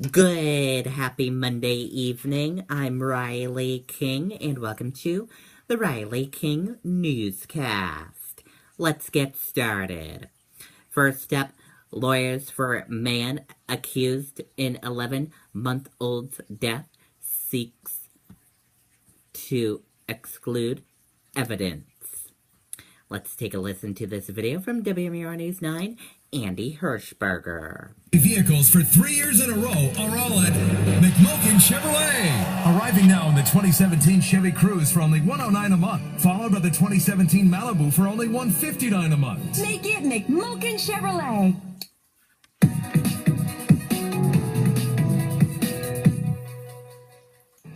Good, happy Monday evening. I'm Riley King, and welcome to the Riley King Newscast. Let's get started. First up, lawyers for man accused in 11-month-old's death seeks to exclude evidence. Let's take a listen to this video from WMUR News 9, Andy Hirschberger. Vehicles for 3 years in a row are all at McMulkin Chevrolet. Arriving now in the 2017 Chevy Cruze for only $109 a month, followed by the 2017 Malibu for only $159 a month. Make it McMulkin Chevrolet.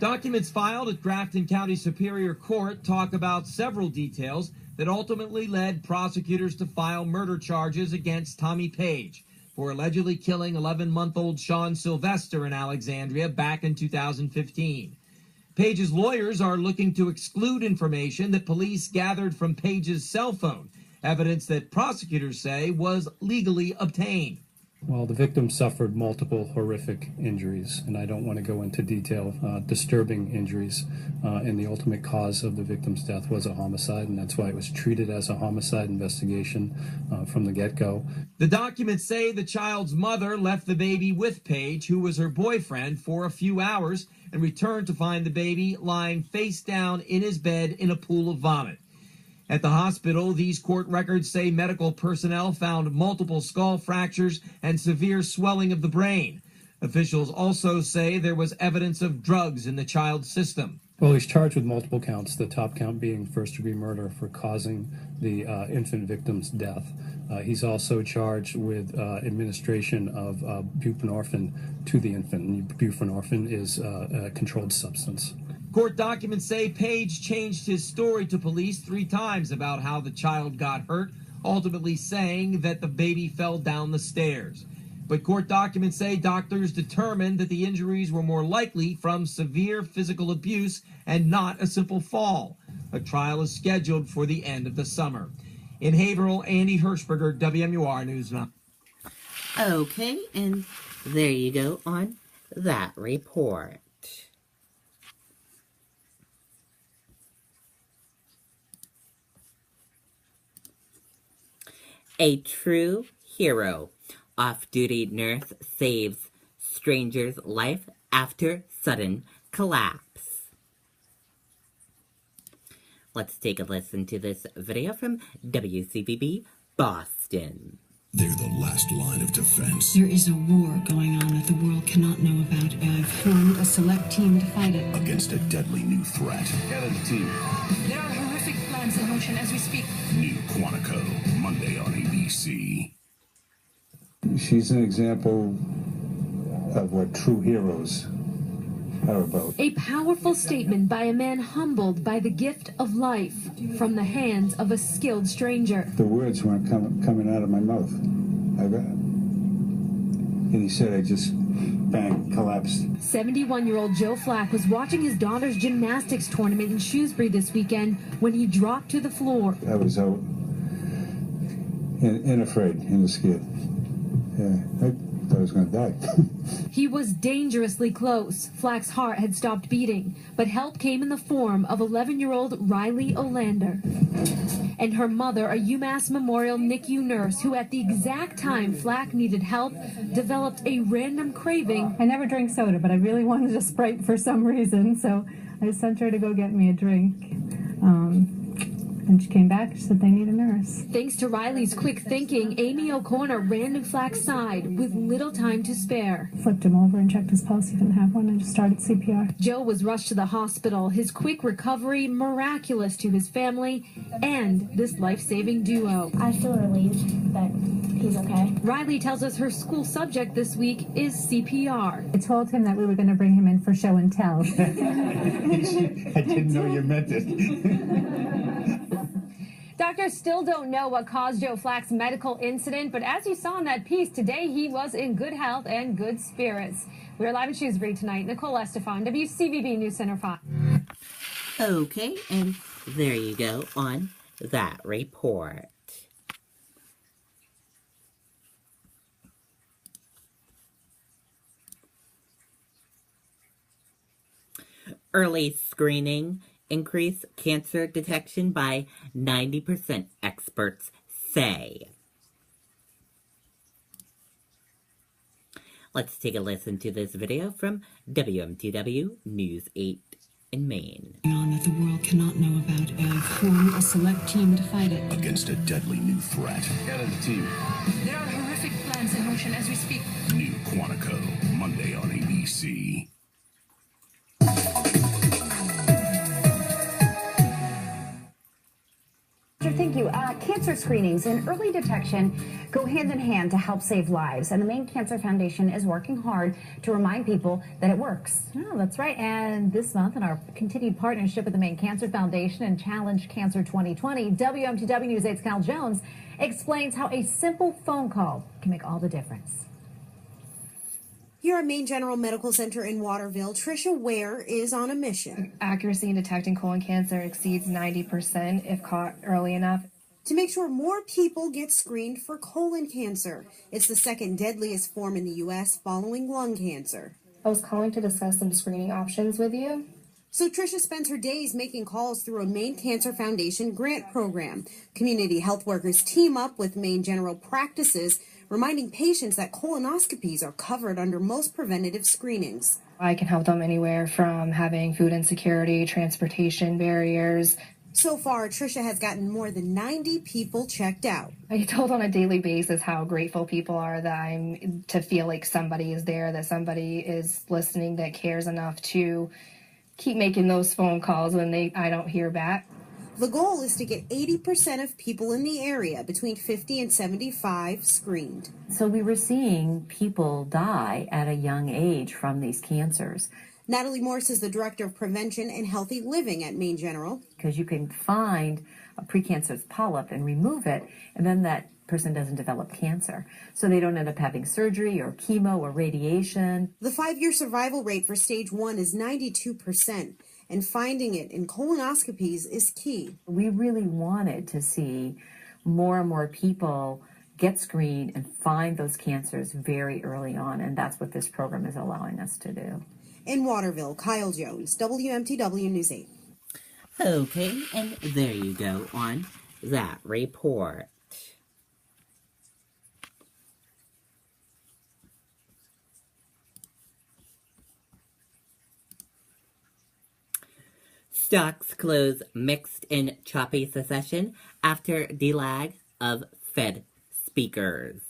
Documents filed at Grafton County Superior Court talk about several details that ultimately led prosecutors to file murder charges against Tommy Page for allegedly killing 11-month-old Sean Sylvester in Alexandria back in 2015. Page's lawyers are looking to exclude information that police gathered from Page's cell phone, evidence that prosecutors say was legally obtained. Well, the victim suffered multiple horrific injuries, and I don't want to go into detail, disturbing injuries, and the ultimate cause of the victim's death was a homicide, and that's why it was treated as a homicide investigation from the get-go. The documents say the child's mother left the baby with Page, who was her boyfriend, for a few hours, and returned to find the baby lying face down in his bed in a pool of vomit. At the hospital, these court records say medical personnel found multiple skull fractures and severe swelling of the brain. Officials also say there was evidence of drugs in the child's system. Well, he's charged with multiple counts, the top count being first-degree murder for causing the infant victim's death. He's also charged with administration of buprenorphine to the infant, and buprenorphine is a controlled substance. Court documents say Page changed his story to police 3 times about how the child got hurt, ultimately saying that the baby fell down the stairs. But court documents say doctors determined that the injuries were more likely from severe physical abuse and not a simple fall. A trial is scheduled for the end of the summer. In Haverhill, Andy Hirschberger, WMUR News 9. Okay, and there you go on that report. A true hero. Off-duty nurse saves stranger's life after sudden collapse. Let's take a listen to this video from WCVB Boston. They're the last line of defense. There is a war going on that the world cannot know about. I've formed a select team to fight it. Against a deadly new threat. Gather the team. There are horrific plans in motion as we speak. New Quantico, Monday on ABC. She's an example of what true heroes are about. A powerful statement by a man humbled by the gift of life from the hands of a skilled stranger. The words weren't coming out of my mouth. And he said I just, bang, collapsed. 71-year-old Joe Flack was watching his daughter's gymnastics tournament in Shrewsbury this weekend when he dropped to the floor. I was out and afraid and scared. Yeah, I thought I was going to die. He was dangerously close. Flack's heart had stopped beating, but help came in the form of 11-year-old Riley Olander and her mother, a UMass Memorial NICU nurse who at the exact time Flack needed help developed a random craving. I never drink soda, but I really wanted a Sprite for some reason, so I sent her to go get me a drink. And she came back, she said they need a nurse. Thanks to Riley's quick thinking, Amy O'Connor ran to Flack's side with little time to spare. Flipped him over and checked his pulse. He didn't have one and just started CPR. Joe was rushed to the hospital. His quick recovery miraculous to his family and this life-saving duo. I feel relieved that he's okay. Riley tells us her school subject this week is CPR. I told him that we were going to bring him in for show and tell. I didn't know you meant it. Doctors still don't know what caused Joe Flack's medical incident, but as you saw in that piece, today he was in good health and good spirits. We're live in Shrewsbury tonight. Nicole Estefan, WCVB News Center 5. Okay, and there you go on that report. Early screening increase cancer detection by 90%, experts say. Let's take a listen to this video from WMTW News 8 in Maine. That the world cannot know about. Form a select team to fight it. Against a deadly new threat. Head of the team. There are horrific plans in motion as we speak. New Quantico, Monday on ABC. Thank you. Cancer screenings and early detection go hand in hand to help save lives. And the Maine Cancer Foundation is working hard to remind people that it works. Oh, that's right. And this month, in our continued partnership with the Maine Cancer Foundation and Challenge Cancer 2020, WMTW News 8's Cal Jones explains how a simple phone call can make all the difference. Here at Maine General Medical Center in Waterville, Tricia Ware is on a mission. Accuracy in detecting colon cancer exceeds 90% if caught early enough. To make sure more people get screened for colon cancer. It's the second deadliest form in the U.S. following lung cancer. I was calling to discuss some screening options with you. So Tricia spends her days making calls through a Maine Cancer Foundation grant program. Community health workers team up with Maine General practices, reminding patients that colonoscopies are covered under most preventative screenings. I can help them anywhere from having food insecurity, transportation barriers. So far, Tricia has gotten more than 90 people checked out. I get told on a daily basis how grateful people are that I'm to feel like somebody is there, that somebody is listening, that cares enough to keep making those phone calls when I don't hear back. The goal is to get 80% of people in the area between 50 and 75 screened. So we were seeing people die at a young age from these cancers. Natalie Morse is the Director of Prevention and Healthy Living at Maine General. Because you can find a precancerous polyp and remove it, and then that person doesn't develop cancer. So they don't end up having surgery or chemo or radiation. The 5-year survival rate for stage 1 is 92%, and finding it in colonoscopies is key. We really wanted to see more and more people get screened and find those cancers very early on, and that's what this program is allowing us to do. In Waterville, Kyle Jones, WMTW News 8. Okay, and there you go on that report. Stocks close mixed in choppy succession after delag of Fed speakers.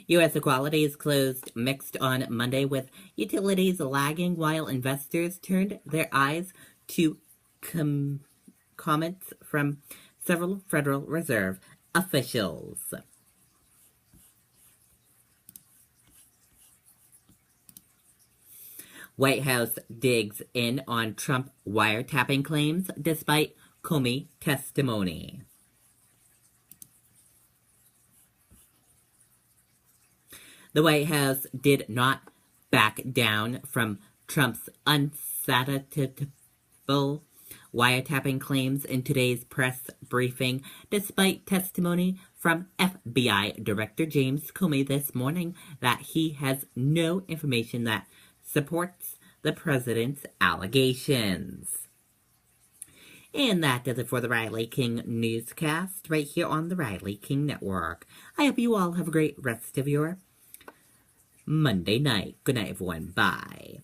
U.S. equities closed mixed on Monday with utilities lagging while investors turned their eyes to comments from several Federal Reserve officials. White House digs in on Trump wiretapping claims despite Comey testimony. The White House did not back down from Trump's unsatiable wiretapping claims in today's press briefing, despite testimony from FBI Director James Comey this morning that he has no information that supports the president's allegations. And that does it for the Riley King Newscast right here on the Riley King Network. I hope you all have a great rest of your Monday night. Good night, everyone. Bye.